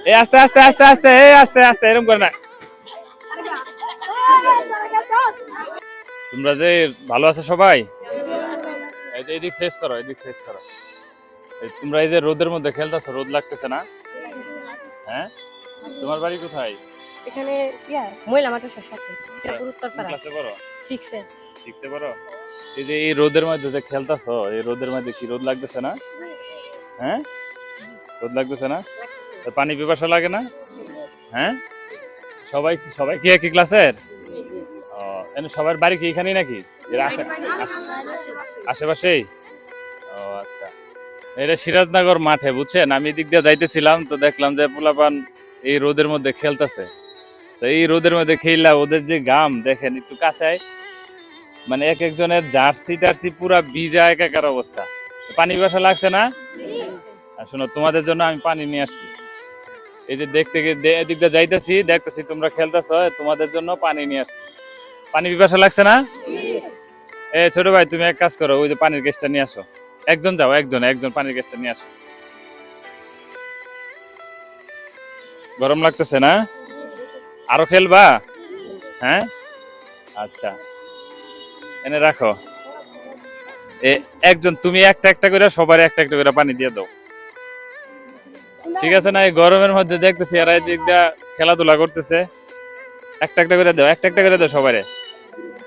এই আস্তে আস্তে আস্তে আস্তে আস্তে আস্তে এরকম করে না। তোমরা যে ভালো আছো সবাই? এদিক ফেস করো, এদিক ফেস করো। তোমরা এই যে রোদের মধ্যে খেলতেছো, রোদ লাগতেছে না? হ্যাঁ, তোমার বাড়ি কোথায়? এখানে মহিলা মাদ্রাসার সাথে উত্তরপাড়া। ক্লাসে পড়ো? 6 এ। 6 এ পড়ো? এই যে এই রোদের মধ্যে যে খেলতেছো, এই রোদের মধ্যে কি রোদ লাগতেছে না? হ্যাঁ, রোদ লাগতেছে না? পানি পিপাসা লাগে না? হ্যাঁ, সবাই সবাই কি একই ক্লাসের? সবার বাড়ি কি এখানেই নাকি? আশেপাশেই? ও আচ্ছা। এটা সিরাজনগর মাঠে, বুঝছেন? আমি এদিক দিয়ে যাইতেছিলাম তো দেখলাম যে পোলাপান এই রোদের মধ্যে খেলতেছে। তো এই রোদের মধ্যে খেললা ওদের যে গাম দেখেন একটু কাছে, মানে এক একজনের জার্সি টার্সি পুরা ভিজা একাকার অবস্থা। পানি পিপাসা লাগছে না? শোনো, তোমাদের জন্য আমি পানি নিয়ে আসছি। এই যে দেখতে এদিক দিয়ে যাইতেছি, দেখতেছি তোমরা খেলতেছো, তোমাদের জন্য পানি নিয়ে আসছি। পানি পিপাসা লাগছে না? ছোট ভাই, তুমি এক কাজ করো, ওই যে পানির গ্যাসটা নিয়ে আসো। একজন যাও, একজন পানির গ্যাসটা নিয়ে আসো। গরম লাগতেছে না? আরো খেলবা? হ্যাঁ, আচ্ছা, এনে রাখো। একজন তুমি একটা একটা করে সবার একটা একটা করে পানি দিয়ে দাও, ঠিক আছে না? এই গরমের মধ্যে দেখতেছি এরা এদিক দিয়ে খেলাধুলা করতেছে। একটা একটা করে দাও, একটা একটা করে দাও সবারে।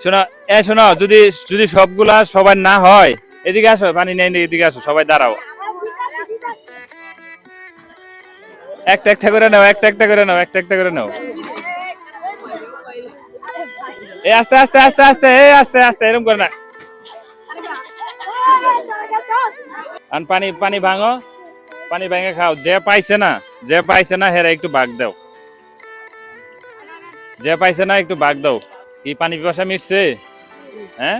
শোনো, শোনো, যদি যদি সবগুলা সবার না হয়, এদিকে আসো, পানি নেই, এদিকে আসো, সবাই দাঁড়াও। একটা একটা করে নাও, একটা একটা করে নাও, একটা একটা করে নাও। এই আস্তে আস্তে আস্তে আস্তে আস্তে আস্তে এরকম করে না। পানি পানি ভাঙো, পানি ভেঙে খাও। যে পাইছে না হেরা একটু ভাগ দাও, যে পাইছে না একটু ভাগ দাও। কি পানি পিপাসা মিটছে? হ্যাঁ,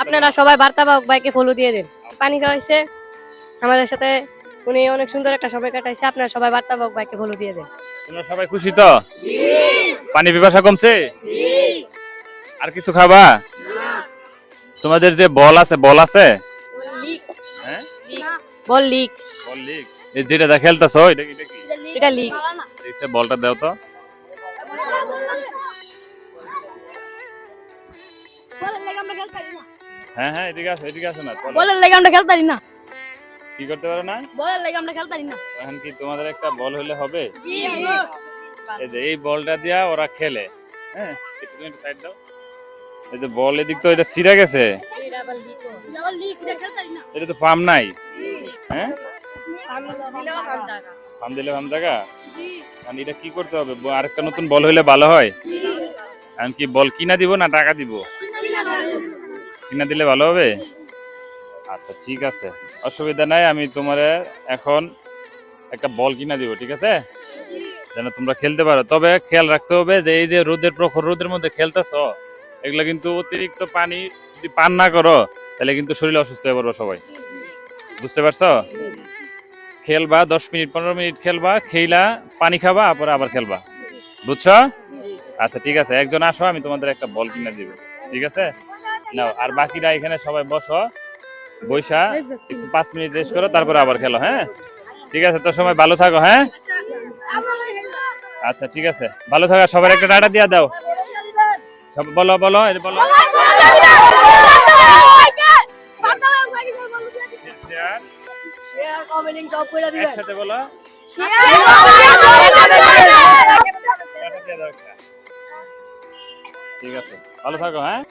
আপনারা সবাই বার্তাবাহক ভাইকে ফলো দিয়ে দেন। পানি খাওয়াইছে আমাদের সাথে, উনি অনেক সুন্দর একটা সময় কাটাইছে। আপনারা সবাই বার্তাবাহক ভাইকে ফলো দিয়ে দেন। তোমরা সবাই খুশি তো? পানি পিপাসা কমছে? আর কিছু খাবা? তোমাদের যে বল আছে, বল আছে? হ্যাঁ, বল লিক। বল লিক, এই যেটা খেলতেছো এটা কি? এটা লিক। দেখছে, বলটা দাও তো। হ্যাঁ হ্যাঁ, এদিকে আসো, এদিকে আসো না। বলের লাগে আমরা খেলতে পারি না। কি করতে পারো না? বলের লাগে আমরা খেলতে পারি না। এখন কি তোমাদের একটা বল হলে হবে? এই যে এই বলটা দিয়া ওরা খেলে। হ্যাঁ, তুমি একটু সাইড দাও। এই যে বল এদিক তো এটা ছিঁড়ে গেছে, এটা তো পাম নাই। হ্যাঁ, পাম দিলে পাম জায়গা। এটা কি করতে হবে? আরেকটা নতুন বল হইলে ভালো হয়। এখন কি বল কিনা দিব না টাকা দিব? কিনা দিলে ভালো হবে। আচ্ছা ঠিক আছে, অসুবিধা নাই। আমি তোমারে এখন একটা বল কিনা দিব, ঠিক আছে? যেন তোমরা খেলতে পারো। তবে খেয়াল রাখতে হবে যে এই যে রোদের প্রখর রোদের মধ্যে খেলতেছ, এগুলা কিন্তু অতিরিক্ত পানি যদি পান না করো তাহলে কিন্তু শরীরে অসুস্থ হয়ে পড়বো সবাই। বুঝতে পারছো? খেলবা 10 মিনিট 15 মিনিট খেলবা, খেলা পানি খাবা, পরে আবার খেলবা। বুঝছো? আচ্ছা ঠিক আছে, একজন আসো, আমি তোমাদের একটা বল কিনে দিব, ঠিক আছে? নাও, আর বাকিরা এখানে সবাই বসো, বৈশা একটু 5 মিনিট রেস্ট করো, তারপরে আবার খেলো। হ্যাঁ, ঠিক আছে, তো সময় ভালো থাকো। হ্যাঁ, আচ্ছা ঠিক আছে, ভালো থাকো। সবার একটা টাটা দিয়া দাও। সব বলো বলো বলো। শেয়ার কমেন্টিং সব কইরা দিবেন। একসাথে বলো। ঠিক আছে, ভালো থাকো। হ্যাঁ।